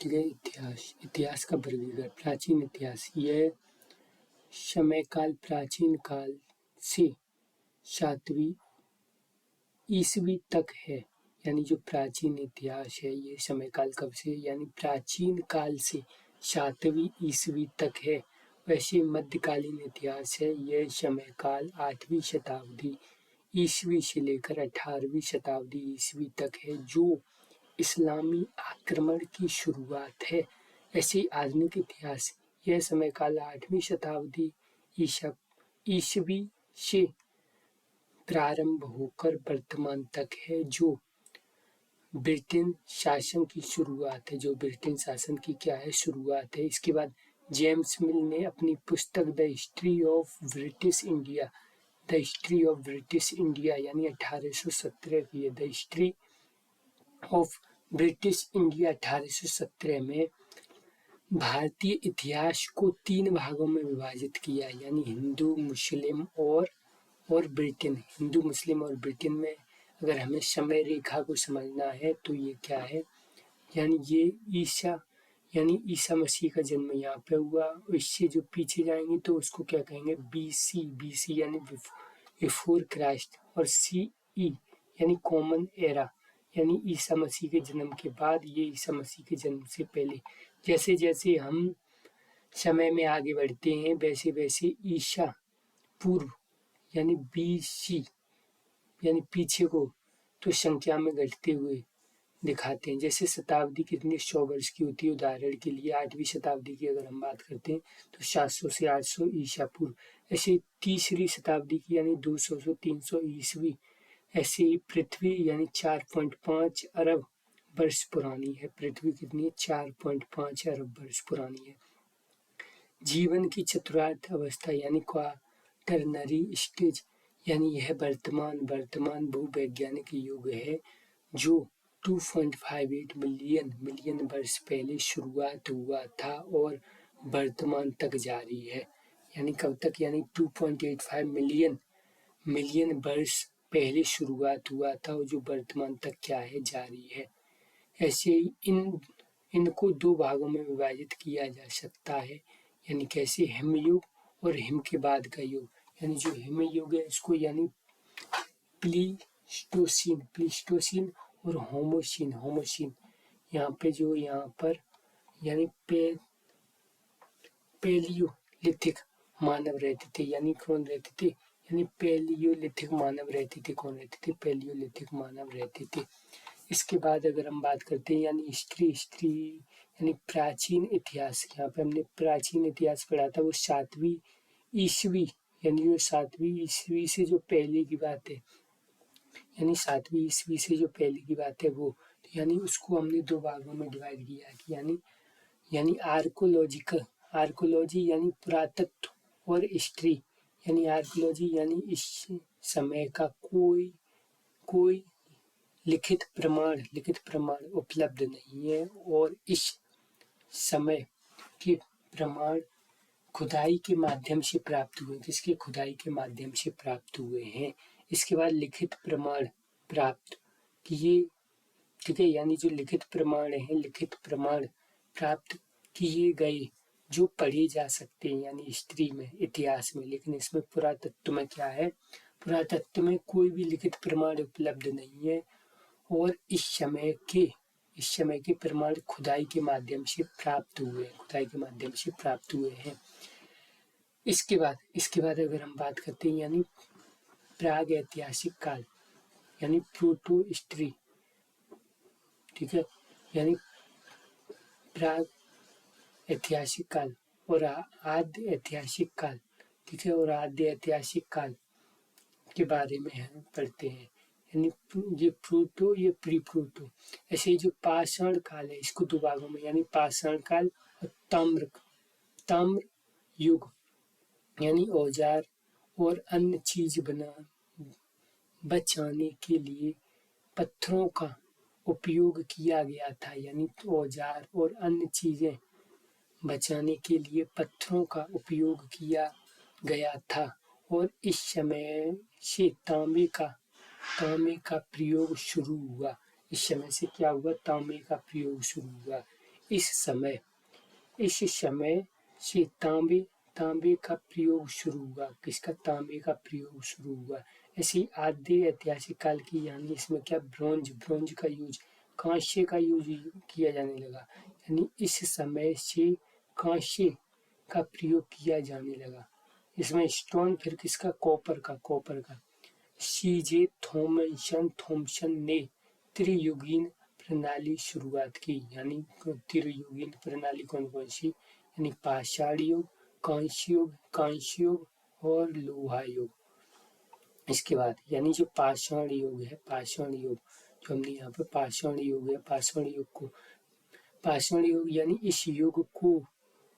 ठीक है। इतिहास का वर्गीकरण। प्राचीन इतिहास, यह समय काल प्राचीन काल से 7वीं ईस्वी तक है। यानी जो प्राचीन इतिहास है ये समय काल कब से, यानी प्राचीन काल से 7वीं ईस्वी तक है। वैसे मध्यकालीन इतिहास है, यह समय काल 8वीं शताब्दी ईस्वी से लेकर 18वीं शताब्दी ईस्वी तक है, जो इस्लामी आक्रमण की शुरुआत है। ऐसे आधुनिक इतिहास, यह समय काल 8वीं शताब्दी ईस्वी से प्रारंभ होकर वर्तमान तक है, जो ब्रिटेन शासन की शुरुआत है। जो ब्रिटेन शासन की क्या है, शुरुआत है। इसके बाद जेम्स मिल ने अपनी पुस्तक the history of British India, the history of British India यानी 1817 की है। The history of British India 1817 में भारतीय इतिहास को 3 भागों में विभाजित किया, यानी हिंदू, मुस्लिम और ब्रिटेन। हिंदू, मुस्लिम और ब्रिटेन में अगर हमें समय रेखा को समझना है तो ये क्या है, यानी ये ईसा मसीह का जन्म यहाँ पे हुआ। इससे जो पीछे जाएंगे तो उसको क्या कहेंगे, बीसी यानी बिफोर क्राइस्ट, और सीई यानी कॉमन एरा, यानी ईसा मसीह के जन्म के बाद, ये ईसा मसीह के जन्म से पहले। जैसे जैसे हम समय में आगे बढ़ते हैं वैसे वैसे ईसा पूर्व यानी बीसी यानी पीछे को तो संख्या में घटते हुए दिखाते हैं। जैसे शताब्दी कितनी 100 वर्ष की होती है, उदाहरण के लिए 8वीं शताब्दी की अगर हम बात करते हैं तो 700 से 800 ईसा पूर्व। ऐसे तीसरी शताब्दी की यानी 200 से 300 ईस्वी। ऐसे ही पृथ्वी यानी 4.5 अरब वर्ष पुरानी है। पृथ्वी कितनी है, 4.5 अरब वर्ष पुरानी है। जीवन की चतुर्थ अवस्था यानी क्वाटरनरी स्टेज, यानी यह वर्तमान भूवैज्ञानिक युग है, जो 2.58 मिलियन वर्ष पहले शुरुआत हुआ था और वर्तमान तक जारी है। यानी कब तक, यानी 2.85 मिलियन वर्ष पहले शुरुआत हुआ था और जो वर्तमान तक क्या है, जारी है। ऐसे ही इनको 2 भागों में विभाजित किया जा सकता है, यानी कैसे, हिमयुग और हिम के बाद का युग। यानी जो हिमयुग है इसको यानी प्लीस्टोसीन और होमोसीन। यहाँ पर यानी पेलियोलिथिक मानव रहते थे। यानी कौन रहते थे, यानी पेलियोलिथिक मानव रहते थे। कौन रहते थे, पेलियोलिथिक मानव रहते थे। इसके बाद अगर हम बात करते हैं यानी हिस्ट्री यानी प्राचीन इतिहास, यहाँ पे हमने प्राचीन इतिहास पढ़ा था, वो 7वीं ईस्वी यानी जो 7वीं ईस्वी से जो पहले की बात है, यानी 7वीं ईस्वी से जो पहले की बात है वो, यानी उसको हमने 2 भागों में डिवाइड किया कि यानी आर्कोलॉजी यानी पुरातत्व और हिस्ट्री। यानी आर्कोलॉजी यानी इस समय का कोई लिखित प्रमाण उपलब्ध नहीं है और इस समय के प्रमाण खुदाई के माध्यम से प्राप्त हुए। किसके, खुदाई के माध्यम से प्राप्त हुए हैं। इसके बाद लिखित प्रमाण प्राप्त किए, ठीक है, यानी जो लिखित प्रमाण है, लिखित प्रमाण प्राप्त किए गए जो पढ़े जा सकते हैं, यानी हिस्ट्री में, इतिहास में। लेकिन इसमें पुरातत्व में क्या है, पुरातत्व में कोई भी लिखित प्रमाण उपलब्ध नहीं है और इस समय के प्रमाण खुदाई के माध्यम से प्राप्त हुए हैं। इसके बाद अगर हम बात करते हैं यानी प्राग ऐतिहासिक काल यानी प्रोटो हिस्ट्री, ठीक है, यानी प्राग ऐतिहासिक काल और आद्य ऐतिहासिक काल, ठीक है, और आद्य ऐतिहासिक काल के बारे में हम पढ़ते हैं। यानी ये प्रोटो, ये प्री प्रोटो। ऐसे ही जो पाषाण काल है इसको 2 भागों में, यानी पाषाण काल और ताम्र युग, यानी औजार और अन्य चीज बचाने के लिए पत्थरों का उपयोग किया गया था। यानी औजार और अन्य चीजें बचाने के लिए पत्थरों का उपयोग किया गया था और इस समय से तांबे का प्रयोग शुरू हुआ। इस समय से क्या हुआ, तांबे का प्रयोग शुरू हुआ। इस समय से तांबे का प्रयोग शुरू हुआ। किसका? तांबे का प्रयोग शुरू हुआ। ऐसी आद्य ऐतिहासिक काल की, यानी इसमें क्या, ब्रोंज का यूज, कांस्य का यूज किया जाने लगा। यानी इस समय से कांस्य का प्रयोग किया जाने लगा। इसमें स्टोन फिर किसका? कॉपर का। सीजे थॉमसन ने त्रियुगीन प्रणाली शुरुआत की। यानी त्रियुगीन प्रणाली कौन कौन सी? यानी पाषाण युग, कांस्य युग और लोहा युग। इसके बाद यानी जो पाषाण युग है, जो हमने यहाँ पे पाषाण युग है, पाषाण युग यानी इस युग को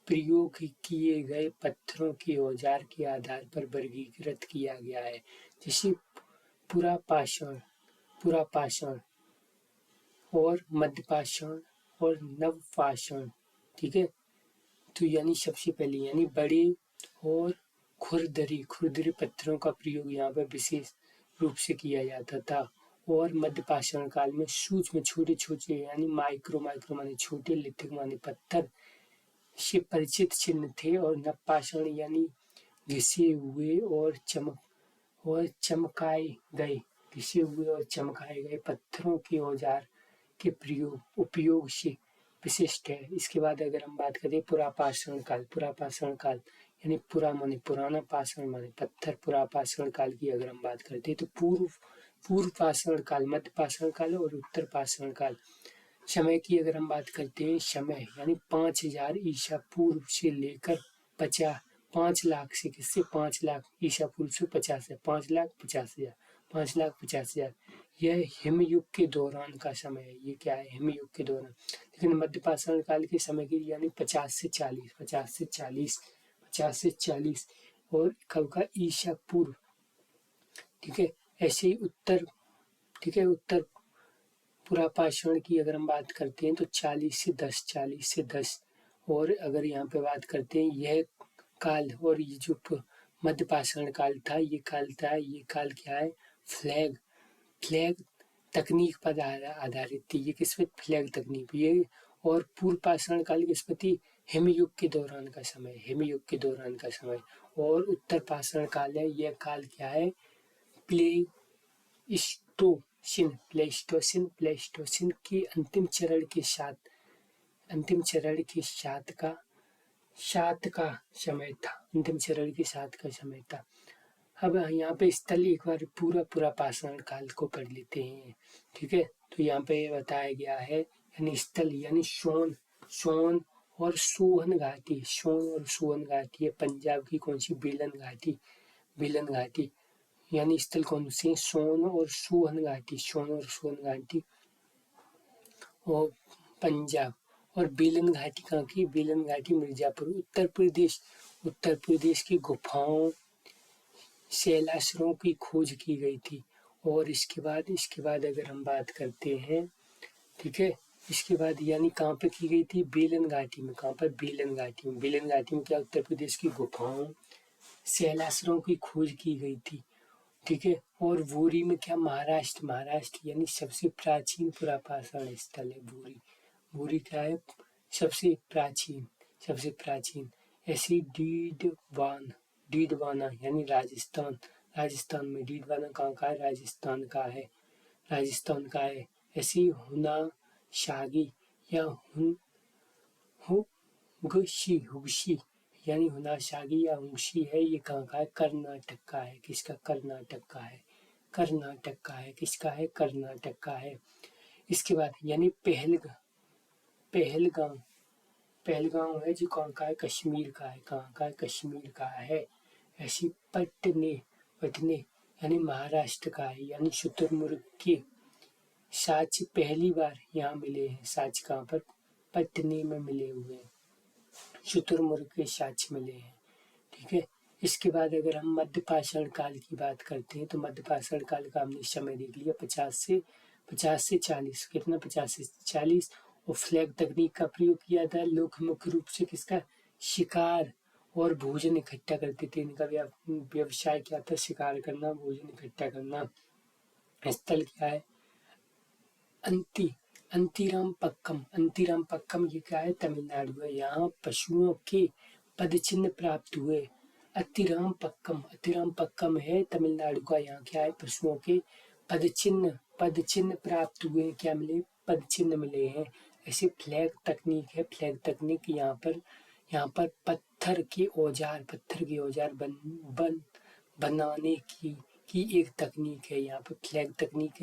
प्रयोग किए गए पत्थरों के औजार के आधार पर वर्गीकृत किया गया है। जैसे पुरा पाषाण और मध्यपाषाण और नवपाषाण। ठीक है, तो यानी सबसे पहले यानी बड़े और खुरदरी पत्थरों का प्रयोग यहाँ पर विशेष रूप से किया जाता था। और मध्यपाषाण काल में सूक्ष्म छोटे यानी माइक्रो माने छोटे, लिथिक माने पत्थर से परिचित चिन्ह थे। और नवपाषाण यानी घिसे हुए और चमकाए गए पत्थरों के औजार के उपयोग से विशिष्ट है। इसके बाद अगर हम बात करें पुरापाषाण काल यानी पुरा माने पुराना, पाषाण माने पत्थर, पुरापाषाण काल की अगर हम बात करते हैं तो पूर्व पाषाण काल, मध्य पाषाण काल और उत्तर पाषाण काल। समय की अगर हम बात करते हैं, समय यानी 5000 ईसा पूर्व से लेकर 5 लाख से, किससे? 5 लाख ईसा पूर्व से 5 लाख 50 हजार। यह हिमयुग के दौरान का समय है। ये क्या है? हिमयुग के दौरान। लेकिन मध्यपाषाण काल के समय की यानी 50 से 40 और कब का? ईसा पूर्व। ठीक है, ऐसे ही उत्तर पुरापाषाण की अगर हम बात करते हैं तो 40 से 10। और अगर यहाँ पे बात करते हैं यह काल, और ये जो मध्यपाषाण काल था, ये काल क्या है? फ्लैग तकनीक पर आधारित थी। ये किस पे? फ्लैग तकनीक। ये और पूर्व पाषाण काल किस पे थी? हिमयुग के दौरान का समय। और उत्तर पाषाण काल है, यह काल क्या है? प्लेस्टोसिन के अंतिम चरण के साथ का समय था। अब यहाँ पे स्थल एक बार पूरा पाषाण काल को पढ़ लेते हैं। ठीक है, तो यहाँ पे बताया गया है यानी स्थल यानी सोन और सोहन घाटी है पंजाब की। कौन सी? बेलन घाटी यानी स्थल कौन से? सोन और सोहन घाटी और पंजाब। और बेलन घाटी कहाँ की? बेलन घाटी मिर्जापुर, उत्तर प्रदेश की गुफाओं, शैलाश्रमों की खोज की गई थी। और इसके बाद अगर हम बात करते हैं, ठीक है, इसके बाद यानी कहाँ पे की गई थी? बेलन घाटी में। कहाँ पर? बेलन घाटी में क्या? उत्तर प्रदेश की गुफाओं, शैलाश्रमों की खोज की गई थी। ठीक है, और बोरी में क्या? महाराष्ट्र यानी सबसे प्राचीन पुरापाषाण स्थल है बोरी क्या है? सबसे प्राचीन। ऐसी डीडवाना यानी राजस्थान में। डीडवाना कहाँ का है? राजस्थान का है। ऐसी हुना शागी या हुगशी यानी हुनाशागी या हुंगशी है, ये कहाँ का है? कर्नाटक का है। किसका? कर्नाटक का है। इसके बाद यानी पहलगांव है जो कहाँ का है? कश्मीर का है। कहाँ का है? कश्मीर का है। ऐसी पटने यानी महाराष्ट्र का है। यानी शुतुरमुर्ग के साक्ष्य पहली बार यहाँ मिले हैं। साक्ष्य कहाँ पर? पटने में मिले हुए हैं। शुतुरमुर्ग के साक्ष्य मिले हैं। ठीक है, इसके बाद अगर हम मध्यपाषाण काल की बात करते हैं तो मध्यपाषाण काल का हमने समय देख लिया 50 से 40। कितना? 50 से 40। और फ्लैग तकनीक का प्रयोग किया था। लोग मुख्य रूप से किसका? शिकार और भोजन इकट्ठा करते थे। इनका व्यवसाय क्या था? शिकार करना, भोजन इकट्ठा करना। स्थल क्या है? अंतिराम पक्कम ये क्या है? तमिलनाडु है। यहाँ पशुओं के पदचिन्ह प्राप्त हुए। अतिराम पक्कम है तमिलनाडु का। यहाँ क्या है? पशुओं के पदचिन्ह प्राप्त हुए। क्या मिले? पदचिन्ह मिले हैं। ऐसे फ्लैग तकनीक है। फ्लैग तकनीक यहाँ पर पत्थर के औजार बनाने की एक तकनीक है। यहाँ पे फ्लैग तकनीक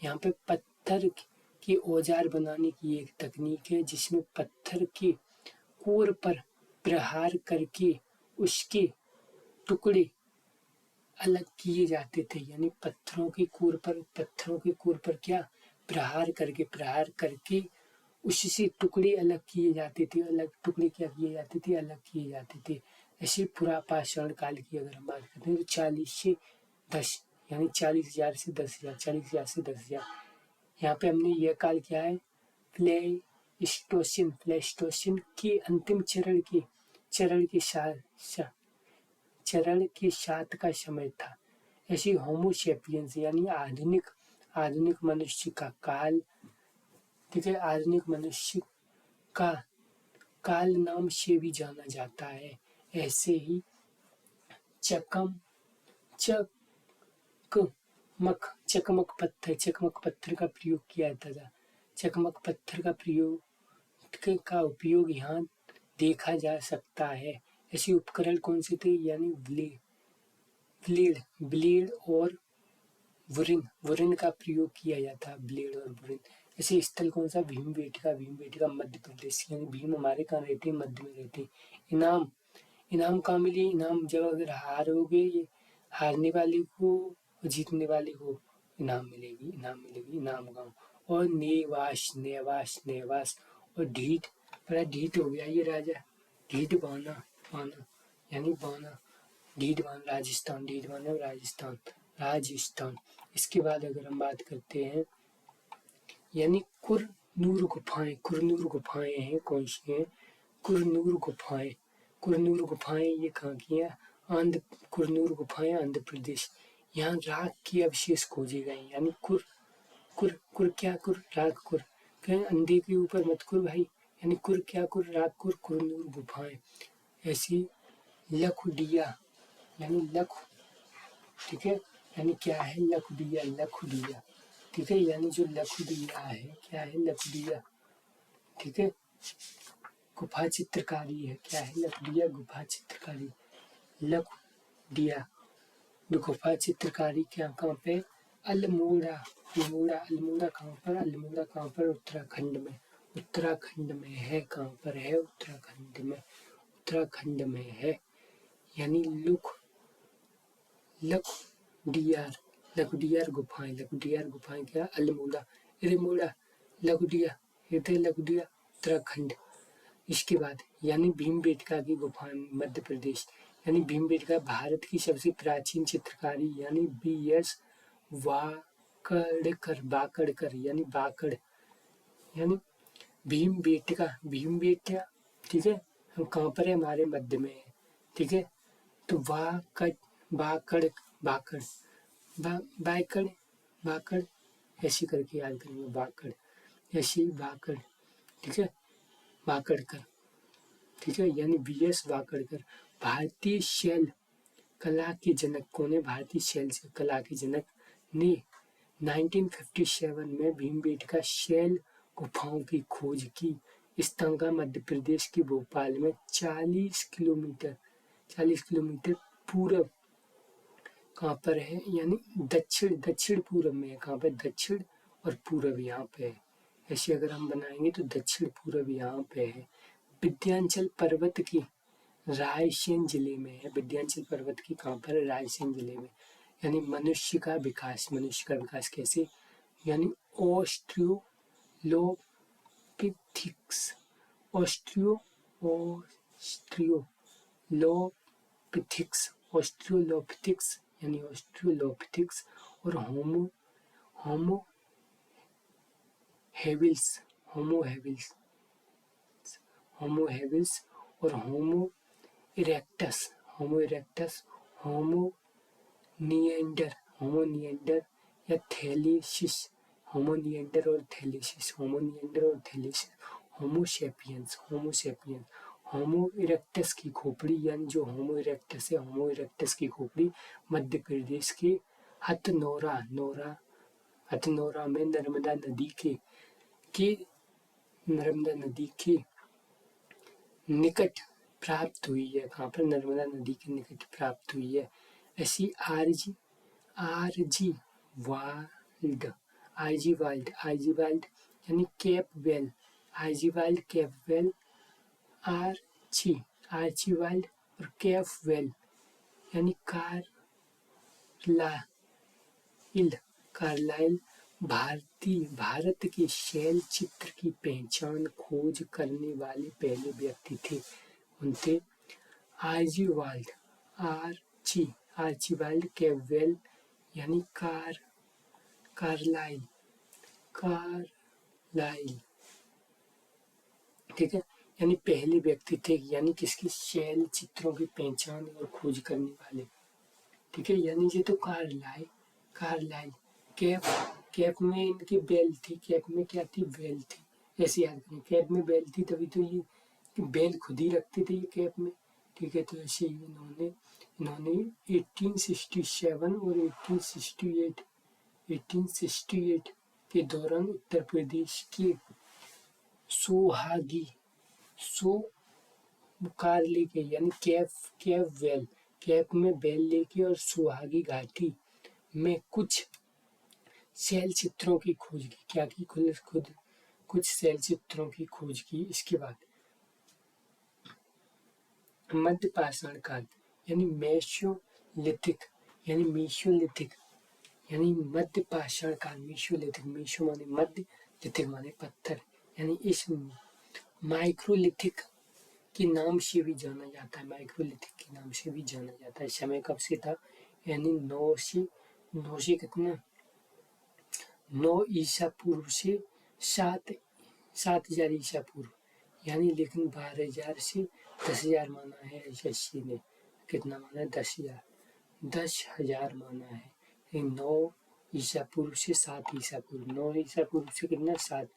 यहाँ पे पत्थर के औजार बनाने की एक तकनीक है, जिसमें पत्थर के कोर पर प्रहार करके उसके टुकड़े अलग किए जाते थे। यानी पत्थरों के कोर पर क्या प्रहार करके उससे टुकड़े अलग किए जाते थे। अलग किए जाते थे। ऐसे पुरापाषाण काल की अगर हम बात करते हैं तो 40 से 10 यानी 40,000 से 10,000 यहाँ पे हमने यह काल क्या है? प्लेस्टोसिन के अंतिम चरण के साथ का समय था। ऐसी होमोसेपियंस यानी आधुनिक मनुष्य का काल, ठीक है, आधुनिक मनुष्य का काल नाम से भी जाना जाता है। ऐसे ही चकमक पत्थर का प्रयोग किया जाता था। चकमक पत्थर का उपयोग यहाँ देखा जा सकता है। ऐसे उपकरण कौन से थे? यानी ब्लेड और वुरिन का प्रयोग किया जाता। ब्लेड और वुरिन। ऐसे स्थल कौन सा? भीमबेटका मध्य प्रदेश। यानी भीम हमारे कहाँ रहते हैं? मध्य में रहते हैं। इनाम कहाँ मिले? इनाम जब अगर हारोगे, हारने वाले को, जीतने वाले को इनाम मिलेगी। इनाम गाँव। और नेवास और ढीठ हो गया ये राजा। ढीठ बाना यानी बाना। ढीठ बाना राजस्थान। इसके बाद अगर हम बात करते हैं, यानी कुरनूर गुफाएं हैं। कौन सी हैं? कुरनूर गुफाएं ये कहाँ की हैं? कुरनूर गुफाएं आंध्र प्रदेश। यहाँ राख के अवशेष खोजे गए। यानी अंधे के ऊपर मत कुर भाई। यानी कुरनूर गुफाएं। ऐसी लखुडिया यानी ठीक है, यानी क्या है? लखुडिया, ठीक है। यानी जो लखुडिया है, क्या है? लखुडिया, ठीक है, गुफा चित्रकारी है। क्या है? लखुडिया गुफा चित्रकारी। लखुडिया गुफा चित्रकारी क्या कहाँ पे? अल्मोड़ा कहाँ पर? कहाँ पर? उत्तराखंड में है। कहाँ पर है? उत्तराखंड में है। यानी लखुडियार गुफाएं क्या? अल्मोड़ा लखुडिया उत्तराखंड। इसके बाद यानी भीमबेटका की गुफा मध्य प्रदेश। यानी भीमबेटका भारत की सबसे प्राचीन चित्रकारी यानी BS बाकड़कर यानी भीमबेटका, ठीक है, हम कहाँ पर है? हमारे मध्य में है, ठीक है। तो बाकड़ ऐसे करके याद करेंगे। बाकड़, ठीक है, बाकड़कर, ठीक है। यानी BS बाकड़कर। भारतीय शैल कला के जनक कौन है? भारतीय शैल कला के जनक ने 1957 में भीमबेटका शैल गुफाओं की खोज की। इस्तंगा मध्य प्रदेश के भोपाल में 40 किलोमीटर पूर्व कहाँ पर है? यानी दक्षिण पूर्व में है। कहाँ पर? दक्षिण और पूर्व यहाँ पे है। ऐसे अगर हम बनाएंगे तो दक्षिण पूर्व यहाँ पे है। विंध्याचल पर्वत की रायसेन जिले में है। विंध्याचल पर्वत की कहाँ पर है? रायसेन जिले में। यानी मनुष्य का विकास कैसे? यानी ऑस्ट्रियोलोपिथिक्स यानी ऑस्ट्रियोलोपिथिक्स और होमो हेविल्स और होमो इरेक्टस, होमो निएंडर या थैलिसिस, होमोनिएंडर और थैलेसिस, होमोनिएंडर और थैलेसिस, होमोसेपियंस, होमोसेपियंस, होमो इरेक्टस की खोपड़ी, यानी जो होमो इरेक्टस है, होमो इरेक्टस की खोपड़ी मध्य प्रदेश के हथनोरा में नर्मदा नदी के निकट प्राप्त हुई है। कहाँ पर? नर्मदा नदी के निकट प्राप्त हुई है। ऐसी आरजी वाल्ड यानी केप वेल, आर्ची वाइल्ड और केप वेल यानी कार्लाइल भारत के शैल चित्र की पहचान खोज करने वाले पहले व्यक्ति थे। उनसे आर्चीबाल्ड कैपबेल यानी कार्लाइल, ठीक है, यानी पहले व्यक्ति थे, यानी किसकी? शैल चित्रों की पहचान और खोज करने वाले, ठीक है। यानी ये तो कार्लाइल कैप में इनकी बेल थी, कैप में क्या थी? बेल थी, ऐसे याद करें, कैप में बेल थी, तभी तो ये बेल खुद ही रखते थे ये कैप में, ठीक है। तो ऐसे ही इन्होंने 1867 और 1868 के दौरान उत्तर प्रदेश के कार लेके, यानी कैप में बेल लेके और सुहागी घाटी में कुछ शैल चित्रों की खोज की। क्या की? खुद कुछ शैल चित्रों की खोज की। इसके बाद मध्य पाषाण काल यानी मेसोलिथिक यानी मध्य पाषाण काल, मेसो माने मध्य, लिथिक माने पत्थर, यानी इस माइक्रोलिथिक के नाम से भी जाना जाता है। समय कब से था? यानी 9 कितना 9 ईसा पूर्व से 7,000 ईसा पूर्व, यानी लेकिन 12,000 से 10,000 माना है यशस्वी ने। कितना माना है? 10,000 माना है। 9 ईसा पूर्व से 7 ईसा पूर्व, 9 ईसा पूर्व से कितना? 7,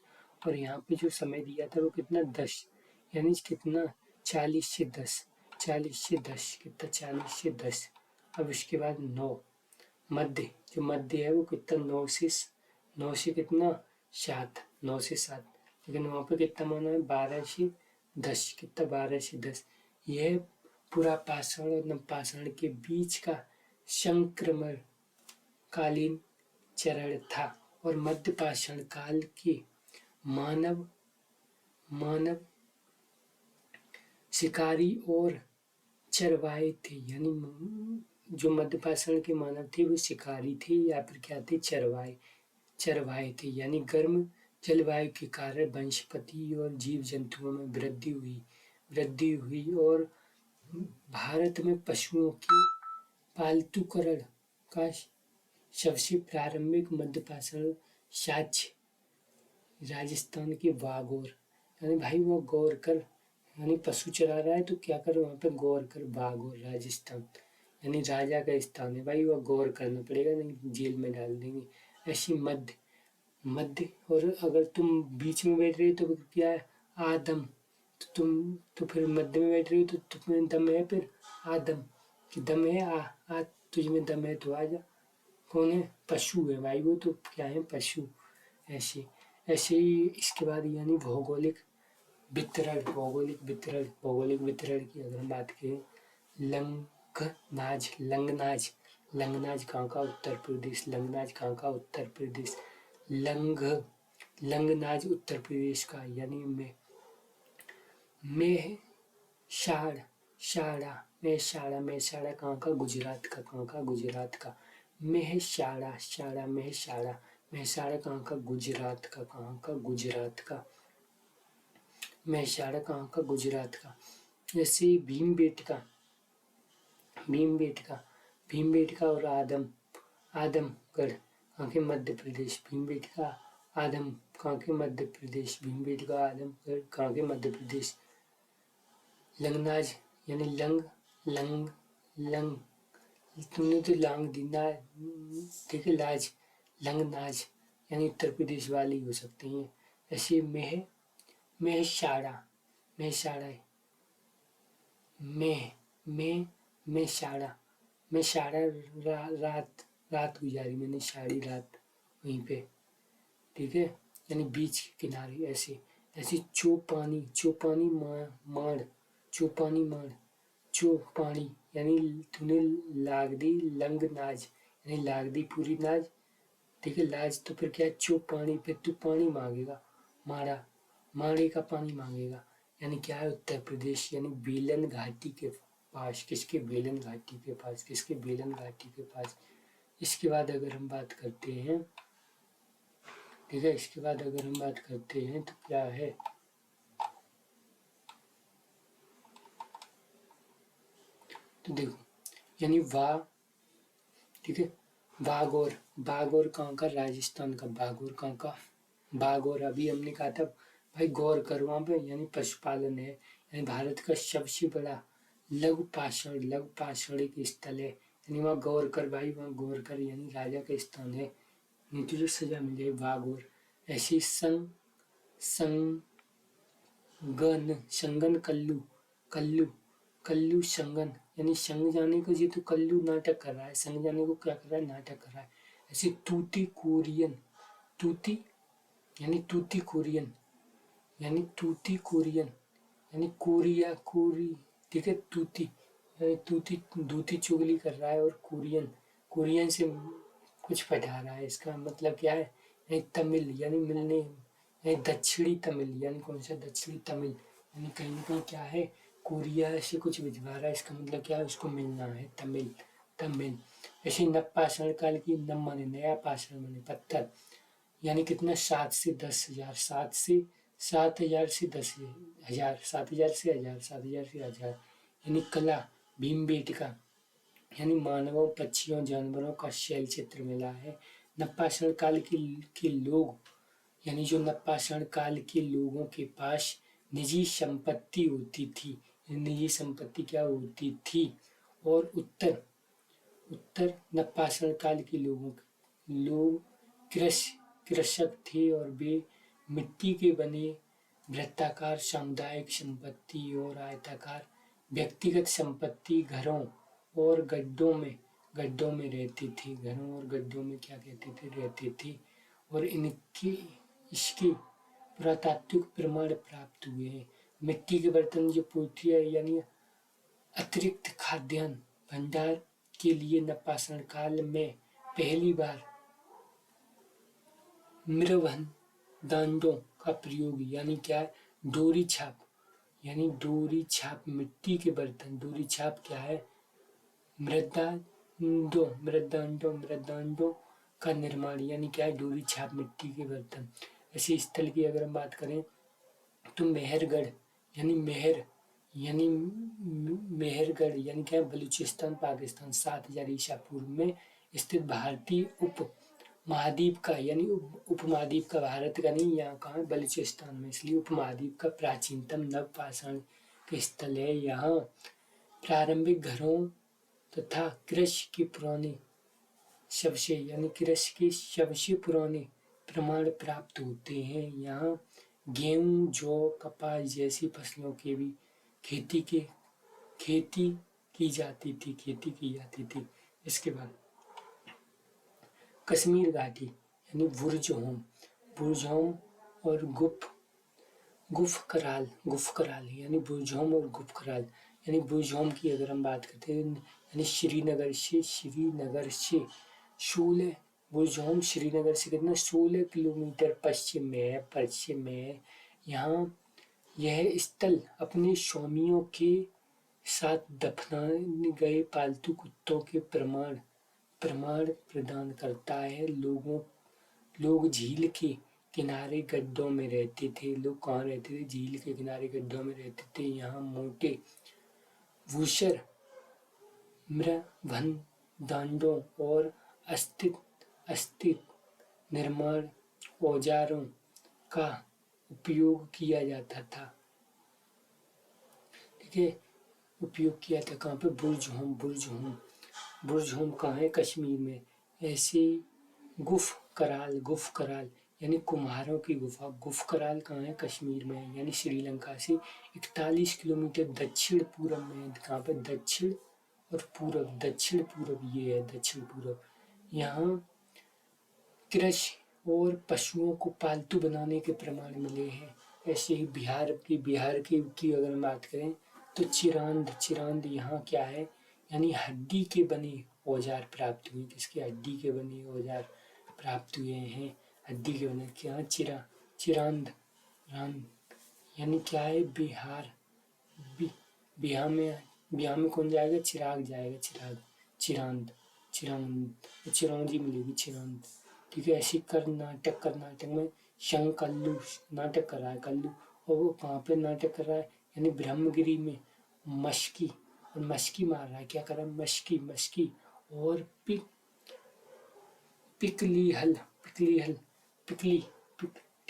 और यहाँ पे जो समय दिया था वो कितना? 10, यानी कितना? 40 से 10 कितना? 40 से 10। अब इसके बाद 9 मध्य, जो मध्य है वो कितना? 9 से कितना? 7, 9 से 7, लेकिन वहाँ पे कितना माना है? 12 से 10, कितना? 12 से 10। यह पूरा पाषाण और नवपाषाण के बीच का संक्रमण कालीन चरण था, और मध्य पाषाण काल के मानव शिकारी और चरवाहे थे, यानी जो मध्य पाषाण के मानव थे वो शिकारी थे या फिर क्या थे? चरवाहे थे, यानी गर्म जलवायु के कारण वनस्पति और जीव जंतुओं में वृद्धि हुई और भारत में पशुओं के पालतूकरण का सबसे प्रारंभिक मध्य पाषाण साक्ष्य राजस्थान के बागौर, यानी भाई वो गौर कर, यानी पशु चरा रहा है तो क्या कर? वहाँ पे गौर कर, बागौर राजस्थान, यानी राजा का स्थान है भाई, वह गौर करना पड़ेगा, नहीं जेल में डाल देंगे। ऐसी मध्य, और अगर तुम बीच में बैठ रहे हो तो क्या है? आदम, तो तुम तो फिर मध्य में बैठ रही हो तो तुम्हें दम है, फिर आदम कि दम है, आ तुझ में दम है तो आ जा। कौन है? पशु है भाई, वो तो क्या है? पशु। ऐसे ही इसके बाद यानी भौगोलिक वितरण की अगर हम बात करें, लंगनाज कहाँ का? उत्तर प्रदेश। लंगनाज उत्तर प्रदेश का, यानी मेहसाणा कहाँ का? गुजरात का। मेहसाणा कहाँ का? गुजरात का। जैसे भीमबेटका और आदमगढ़ कहाँ के? मध्य प्रदेश। भीमबेटका, आदम कहाँ के? मध्य प्रदेश। भीमबेटका, आदमगढ़ कहाँ के? मध्य प्रदेश। लंगनाज यानी लंग तुमने तो लांग दी ना, ठीक है, लंगनाज यानी उत्तर प्रदेश वाले ही हो सकते हैं। ऐसे मेहसाणा, मेहसाणा, मेहसाणा, मेहसाणा रात रात गुजारी मैंने, सारी रात वहीं पे, ठीक है, यानी बीच के किनारे। ऐसे ऐसे चौपानी, चौपानी माड़, चौपानी माड़, चौपानी यानी तूने लाग दी लंग नाज, यानी लाग दी पूरी नाज, ठीक है, लाज तो फिर क्या है, चौपानी, फिर तू पानी मांगेगा, माड़ा, माड़े का पानी मांगेगा, यानी क्या है, उत्तर प्रदेश, यानी बेलन घाटी के पास। किसके? बेलन घाटी के पास। किसके? बेलन घाटी के पास। इसके बाद अगर हम बात करते हैं, ठीक है, इसके बाद अगर हम बात करते हैं तो क्या है, तो देखो यानी वाह, ठीक है, बागौर, बागौर कहाँ का? राजस्थान का। बागौर कहाँ का? बागौर। अभी हमने कहा था भाई गौर कर वहाँ पे, यानी पशुपालन है, यानी भारत का सबसे बड़ा लघु पाषाणिक स्थल है, यानी वहाँ गौर कर भाई, वहाँ गौर कर, यानी राजा का स्थान है, नहीं तो जो सजा मिल जाए। बागौर। ऐसे संगन कल्लू, कल्लू, कल्लू संगन, यानी संग जाने को जी तो कल्लू नाटक कर रहा है, संग जाने को क्या कर रहा है? नाटक कर रहा है। ऐसे तूती कोरियन, तूती यानी तूती कोरियन, यानी तूती कोरियन, यानी कोरिया कोरी, ठीक है, तूती यानी तूती दूती चुगली कर रहा है, और कोरियन, कोरियन से कुछ पढ़ा रहा है, इसका मतलब क्या है? यानी तमिल, यानी मिलने, यानी दक्षिणी तमिल, यानी कौन सा? दक्षिणी तमिल, यानी कहीं ना कहीं क्या है, कोरिया से कुछ भिजवा रहा है, इसका मतलब क्या है? उसको मिलना है, तमिल, तमिल। ऐसे नवपाषाण काल की, नव माने नया, पाषाण माने पत्थर, यानी कितना? 7 से 10 हजार, 7 से 10 हजार, 7 हजार से 1000, 7 हजार से 1000, यानी कला, भीमबेटका, यानी मानवों, पक्षियों, जानवरों का शैल चित्र मिला है। नवपाषाण काल के लोग, यानी जो नवपाषाण काल के लोगों के पास निजी संपत्ति होती थी, निजी संपत्ति क्या होती थी, और उत्तर नवपाषाण काल के लोग कृषक थे, और वे मिट्टी के बने वृत्ताकार सामुदायिक संपत्ति और आयताकार व्यक्तिगत संपत्ति घरों और गड्ढों में रहती थी। घरों और गड्ढों में क्या कहते थे? रहती थी। और इसके पुरातात्विक प्रमाण प्राप्त हुए हैं। मिट्टी के बर्तन, जो पोथियाँ यानी अतिरिक्त खाद्यान्न भंडार के लिए नवपाषाण काल में पहली बार मृदंडों का प्रयोग, यानी क्या है? डोरी छाप, यानी डोरी छाप, मिट्टी के बर्तन, डोरी छाप क्या है? मृदंडों का निर्माण, यानी क्या है? डोरी छाप मिट्टी के बर्तन। ऐसे स्थल की अगर हम बात करें तो मेहरगढ़, यानी मेहरगढ़ यानी क्या है? बलूचिस्तान, पाकिस्तान, 7000 ईसा पूर्व में स्थित भारतीय उप महाद्वीप का, यानी उपमहाद्वीप का, भारत का नहीं, यहाँ कहाँ? बलूचिस्तान में, इसलिए उपमहाद्वीप का प्राचीनतम नवपाषाण स्थल है। यहाँ प्रारंभिक घरों तथा कृषि के पुराने प्रमाण प्राप्त होते हैं। यहाँ गेहूं, जौ, कपास जैसी फसलों की भी खेती की जाती थी। इसके बाद कश्मीर घाटी, यानी बुर्जहोम और गुफकराल, यानी बुर्जहोम और गुफकराल, यानी बुर्जहोम की अगर हम बात करते हैं, यानी श्रीनगर से 16 किलोमीटर पश्चिम में। यहाँ यह स्थल अपने स्वामियों के साथ दफनाए गए पालतू कुत्तों के प्रमाण प्रदान करता है। लोग झील के किनारे गड्ढों में रहते थे। लोग कहाँ रहते थे? झील के किनारे गड्ढों में रहते थे। यहाँ मोटे वूशर मृदंडों और अस्थिर निर्माण औजारों का उपयोग किया जाता था। ठीक है, उपयोग किया था कहाँ पे? बुर्जहोम कहाँ है? कश्मीर में। ऐसे गुफ कराल, गुफ कराल यानी कुम्हारों की गुफा। गुफ कराल कहाँ है? कश्मीर में है, यानी श्रीलंका से 41 किलोमीटर दक्षिण पूर्व में है। कहाँ पे? दक्षिण और पूरब, दक्षिण पूरब, ये है दक्षिण पूरब। यहाँ कृषि और पशुओं को पालतू बनाने के प्रमाण मिले हैं। ऐसे ही बिहार की अगर बात करें तो चिरांद यहाँ क्या है? यानी हड्डी के बने औजार प्राप्त हुए। किसके? हड्डी के बने औजार प्राप्त हुए हैं। हड्डी के बने क्या? चिरांद रान यानी क्या है? बिहार। बिहार में कौन जाएगा? चिराग जाएगा, चिरांद, चिरौंजी मिलेगी, चिरांद। ठीक है। ऐसे कर्नाटक में शंकल्लू नाटक कर रहा है कल्लू, और वो कहाँ पे नाटक कर रहा है? यानी ब्रह्मगिरी में मस्की मार रहा है। क्या कर रहा है? मस्की। और पिकली हल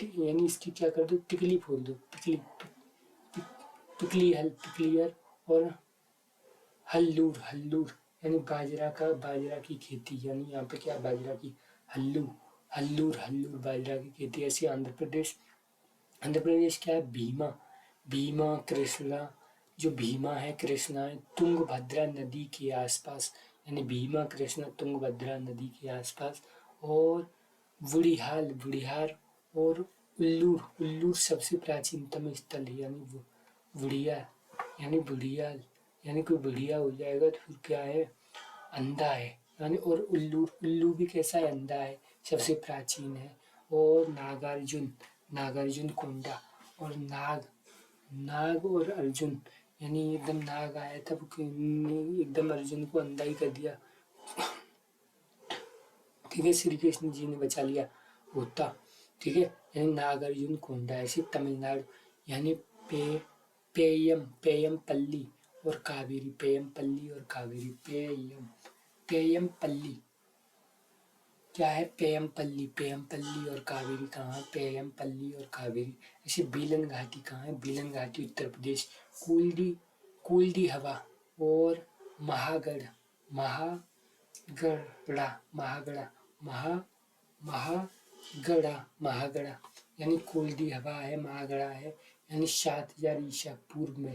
यानी इसकी क्या कर दो? टिकली फोड़ दो, पिकलियर। और हल्लूर यानी बाजरा की खेती। यानी यहाँ पे क्या? बाजरा की हल्लूर बाजरा की खेती। ऐसे आंध्र प्रदेश क्या है? भीमा कृष्णा। जो भीमा है, कृष्णा है, तुंगभद्रा नदी के आसपास, यानी भीमा कृष्णा तुंगभद्रा नदी के आसपास। और बुढ़िहार और उल्लूर सबसे प्राचीनतम स्थल है। यानी बुढ़िया यानी कोई बढ़िया हो जाएगा तो फिर क्या है? अंधा है। यानी और उल्लू भी कैसा है? अंधा है, सबसे प्राचीन है। और नागार्जुन कोंडा। और नाग और अर्जुन, यानी एकदम नाग आया था, एकदम अर्जुन को अंधा ही कर दिया। ठीक है। श्री कृष्ण जी ने बचा लिया होता। ठीक है। यानी नागार्जुन कोंडा। ऐसे तमिलनाडु यानी पेयम पल्ली और कावेरी। पेयम पल्ली क्या है? पेयम पल्ली और कावेरी कहाँ है? पेयम पल्ली और कावेरी। ऐसे बेलन घाटी कहाँ है? बेलन घाटी उत्तर प्रदेश। कुलडी हवा और महागढ़ महागढ़ा यानी कुलडी हवा है, महागढ़ा है। यानी 7000 ईसा पूर्व में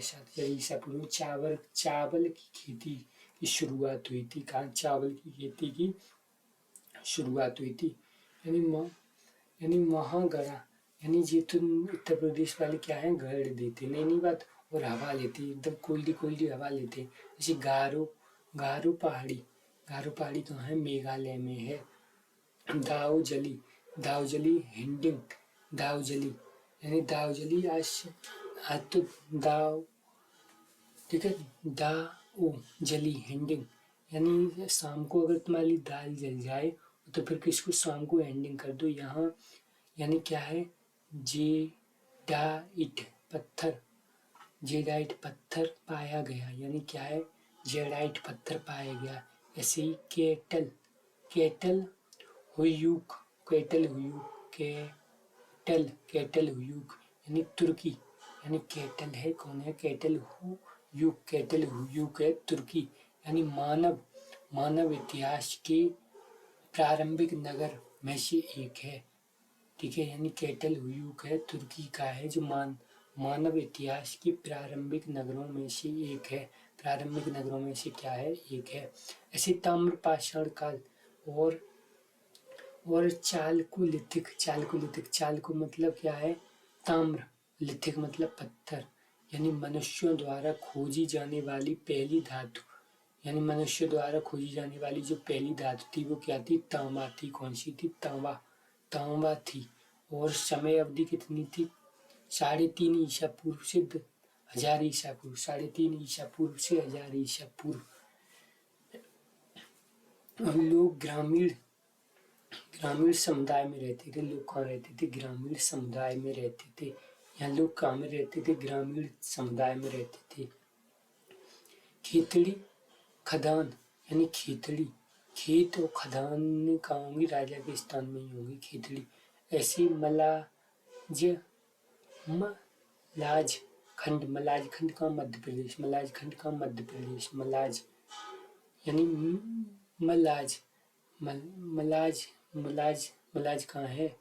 चावल की खेती की शुरुआत हुई थी। कहाँ? चावल की खेती की शुरुआत हुई थी। यानी महागढ़ा यानी जेतुन उत्तर प्रदेश वाले क्या है? गढ़ देते, नहीं बात, और हवा लेती, एकदम कोल्डी हवा लेते। जैसे गारो पहाड़ी कहाँ है? मेघालय में है। दावजली हिंडिंग यानी दावजली आज तो दाव। ठीक है। जली हिंडिंग यानी शाम को अगर तुम्हारी दाल जल जाए तो फिर किसको? शाम को एंडिंग कर दो। यहाँ यानी क्या है? जेडाइट पत्थर पाया गया। यानी क्या है? जेडाइट पत्थर पाया गया। ऐसे ही केटल हुयूक यानी तुर्की। यानी केटल है, कौन है? केटल हुयूक है, तुर्की। यानी मानव इतिहास के प्रारंभिक नगर में से एक है। ठीक है। यानी केटल हुयूक है, तुर्की का है, जो मानव इतिहास के प्रारंभिक नगरों में से एक है। प्रारंभिक नगरों में से क्या है? एक है। ऐसे ताम्रपाषाण काल और चालको मतलब क्या है? ताम्र, लिथिक मतलब पत्थर। यानी मनुष्यों द्वारा खोजी जाने वाली पहली धातु। यानी मनुष्य द्वारा खोजी जाने वाली जो पहली धातु थी वो क्या थी? तांबा थी। कौन सी थी? तांबा थी। और समय अवधि कितनी थी? 3.5 ईसा पूर्व से 1000 ईसा पूर्व। 3.5 ईसा पूर्व से 1000 ईसा पूर्व। लोग ग्रामीण समुदाय में रहते थे। लोग कहाँ रहते थे? ग्रामीण समुदाय में रहते थे। यहाँ लोग कहाँ में रहते थे? ग्रामीण समुदाय में रहते थे। खेतड़ी खदान यानी खेतड़ी, खेत और खदान कहाँ होंगी? राजा के स्थान में ही होंगी खेतड़ी। ऐसी मलाज खंड का मध्य प्रदेश। मलाज यानी मलाज कहाँ है?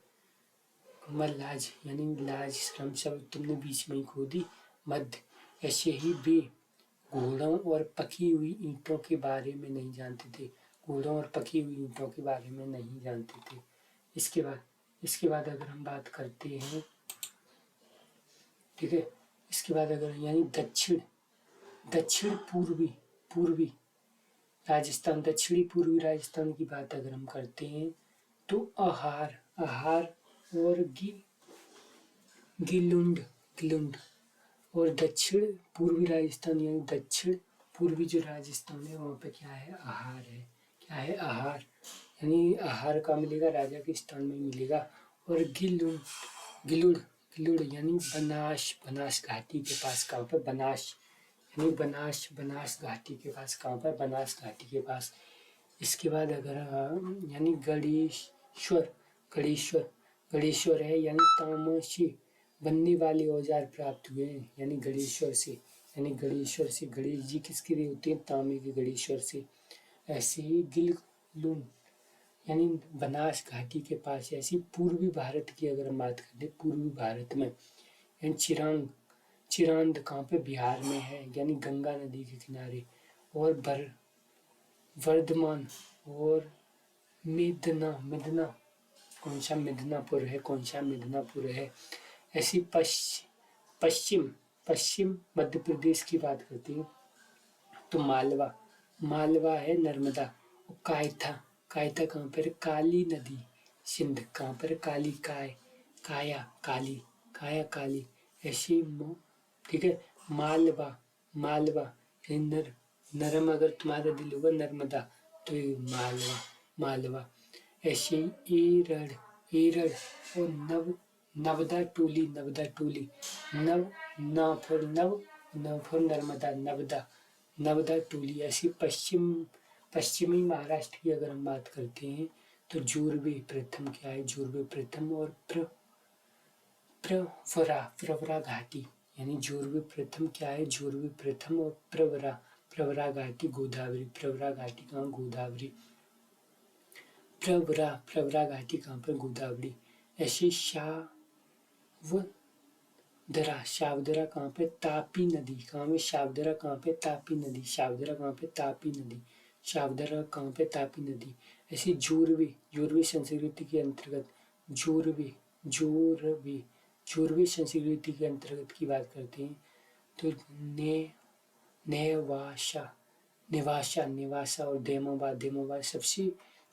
मलाज यानी लाज श्रम शब्द तुमने बीच में ही खो दी। मध्य ऐसे ही वे घोड़ों और पकी हुई ईंटों के बारे में नहीं जानते थे। घोड़ों और पकी हुई ईंटों के बारे में नहीं जानते थे। इसके बाद अगर हम बात करते हैं, ठीक है, इसके बाद अगर यानी दक्षिण पूर्वी राजस्थान, दक्षिणी पूर्वी राजस्थान की बात अगर हम करते हैं तो आहार और गिलुंड और दक्षिण पूर्वी राजस्थान यानी दक्षिण पूर्वी जो राजस्थान है वहाँ पे क्या है? आहार है। क्या है? आहार यानी आहार का मिलेगा राजा के स्थान में मिलेगा। और गिलुड़ यानी बनास घाटी के पास। कहाँ पर? बनास यानी बनास घाटी के पास। कहाँ पर? बनास घाटी के पास। इसके बाद अगर यानी गणेश्वर है यानी तांबे से बनने वाले औजार प्राप्त हुए हैं। यानी गणेश्वर से गणेश जी किसके लिए होते हैं? तांबे के गणेश्वर से। ऐसे ही गिलुंड यानी बनास घाटी के पास। ऐसी पूर्वी भारत की अगर हम बात करें, पूर्वी भारत में यानी चिरांद कहाँ पे? बिहार में है यानी गंगा नदी के किनारे। और वर्धमान और मिदना कौन सा? मिदनापुर है। ऐसी पश्चिम मध्य प्रदेश की बात करती हैं तो मालवा है नर्मदा। और कायथा कहाँ पर? काली नदी सिंध। कहाँ पर? काली ऐसी, ठीक है। मालवा नरम अगर तुम्हारा दिल होगा नर्मदा तो ये मालवा। ऐसे एरड़ और नवदा टोली नव फॉर नर्मदा, नवदा टोली। ऐसी पश्चिमी महाराष्ट्र की अगर हम बात करते हैं तो जोरवे प्रथम। क्या है? जोरवे प्रथम और प्रवरा घाटी यानी जोरवे प्रथम। क्या है? जोरवे प्रथम और प्रवरा घाटी गोदावरी। प्रवरा घाटी कहाँ? गोदावरी। प्रवरा घाटी कहाँ पर? गोदावरी। ऐसे शावदरा कहाँ पे? तापी नदी। कहाँ में? शावदरा कहाँ पे? तापी नदी। शावदरा कहाँ पे? तापी नदी। ऐसे जोरवे संस्कृति के अंतर्गत जोरवे संस्कृति के अंतर्गत की बात करते हैं तो नेवासा और देमोबाद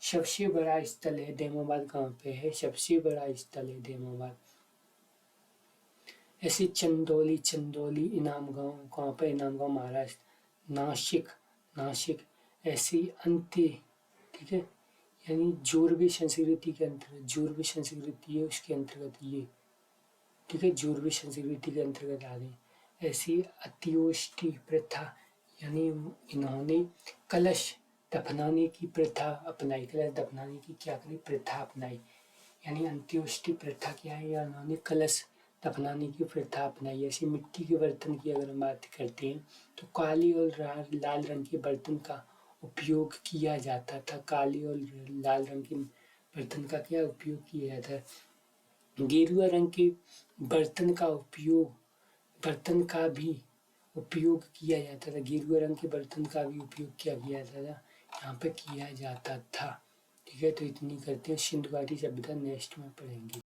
सबसे बड़ा स्थल है। देमोबाद कहाँ पे है? सबसे बड़ा स्थल है देमोबाद। ऐसे चंदौली इनाम गांव। कहाँ पे? इनाम गांव महाराष्ट्र। नासिक ऐसे अंत्य, ठीक है, यानी जोरवे संस्कृति के अंतर्गत। जोरवे संस्कृति है उसके अंतर्गत ये, ठीक है, जोरवे संस्कृति के अंतर्गत आ गए। ऐसी अत्योष्टि प्रथा यानी इन्होंने कलश दफनाने की प्रथा अपनाई। कलश दफनाने की क्या करी? प्रथा अपनाई। यानी अंत्योष्टि प्रथा क्या है? या उन्होंने कलश दफनाने की प्रथा अपनाई। ऐसी मिट्टी के बर्तन की अगर हम बात करते हैं तो काली और लाल रंग के बर्तन का उपयोग किया जाता था। काली और लाल रंग के बर्तन का क्या उपयोग किया जाता है? गेरुआ रंग के बर्तन का भी उपयोग किया जाता था। गेरुआ रंग के बर्तन का भी उपयोग किया जाता था, यहाँ पे किया जाता था। ठीक है, तो इतनी करते हैं। सिंधु घाटी सभ्यता नेक्स्ट में पढ़ेंगे।